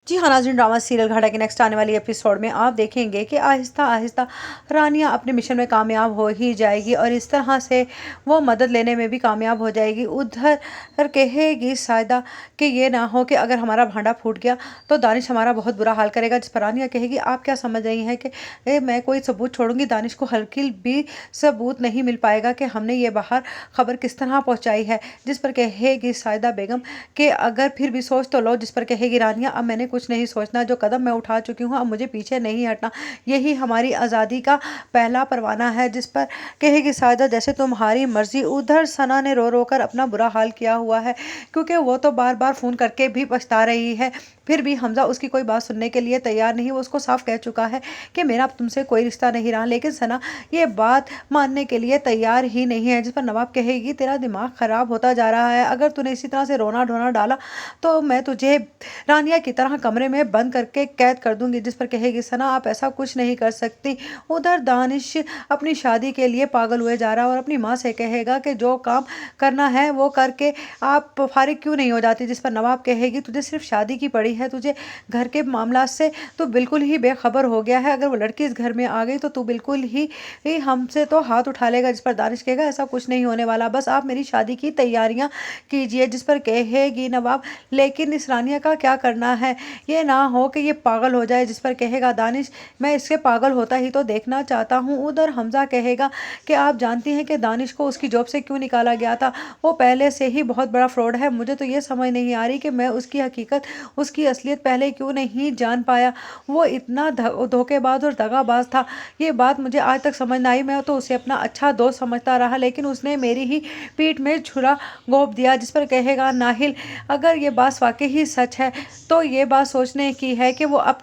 जी हाँ नाज़रीन, drama serial घाटा के नेक्स्ट आने वाली एपिसोड में आप देखेंगे कि आहिस्ता आहिस्ता रानिया अपने मिशन में कामयाब हो ही जाएगी और इस तरह से वो मदद लेने में भी कामयाब हो जाएगी। उधर कहेगी सायदा कि ये ना हो कि अगर हमारा भांडा फूट गया तो दानिश हमारा बहुत बुरा हाल करेगा, जिस पर रानिया कहेगी आप क्या समझ रही हैं कि मैं कोई सबूत छोड़ूंगी? दानिश को हल्की भी सबूत नहीं मिल पाएगा कि हमने ये बाहर खबर किस तरह पहुंचाई है। जिस पर कहेगी सायदा बेगम कि अगर फिर भी सोच तो लो। जिस पर कहेगी रानिया अब मैंने कुछ नहीं सोचना, जो कदम मैं उठा चुकी हूँ अब मुझे पीछे नहीं हटना, यही हमारी आज़ादी का पहला परवाना है। जिस पर कहेगी सायदा जैसे तुम्हारी मर्जी। उधर सना ने रो रो कर अपना बुरा हाल किया हुआ है, क्योंकि वो तो बार बार फ़ोन करके भी पछता रही है, फिर भी हमजा उसकी कोई बात सुनने के लिए तैयार नहीं। वो उसको साफ कह चुका है कि मेरा अब तुमसे कोई रिश्ता नहीं रहा, लेकिन सना ये बात मानने के लिए तैयार ही नहीं है। जिस पर नवाब कहेगी तेरा दिमाग खराब होता जा रहा है, अगर तूने इसी तरह से रोना ढोना डाला तो मैं तुझे रानिया की तरह कमरे में बंद करके कैद कर दूंगी। जिस पर कहेगी सना आप ऐसा कुछ नहीं कर सकती। उधर दानिश अपनी शादी के लिए पागल हुए जा रहा है और अपनी माँ से कहेगा कि जो काम करना है वो करके आप फारिग क्यों नहीं हो जाती। जिस पर नवाब कहेगी तुझे सिर्फ शादी की पड़ी है, तुझे घर के मामला से तो बिल्कुल ही बेखबर हो गया है, अगर वो लड़की इस घर में आ गई तो तू बिल्कुल ही हमसे तो हाथ उठा लेगा। जिस पर दानिश कहेगा ऐसा कुछ नहीं होने वाला, बस आप मेरी शादी की तैयारियां कीजिए। जिस पर कहेगी नवाब लेकिन इस रानिया का क्या करना है, ये ना हो कि ये पागल हो जाए। जिस पर कहेगा दानिश मैं इसके पागल होता ही तो देखना चाहता हूँ। उधर हमजा कहेगा कि आप जानती हैं कि दानिश को उसकी जॉब से क्यों निकाला गया था, वो पहले से ही बहुत बड़ा फ्रॉड है। मुझे तो ये समझ नहीं आ रही कि मैं उसकी हकीकत उसकी असलियत पहले क्यों नहीं जान पाया। वो इतना धोखेबाज और दगाबाज था, ये बात मुझे आज तक समझ ना आई। मैं तो उसे अपना अच्छा दोस्त समझता रहा, लेकिन उसने मेरी ही पीठ में छुरा घोंप दिया। जिस पर कहेगा नाहिल अगर ये बात वाकई ही सच है तो ये बात सोचने की है कि वो अब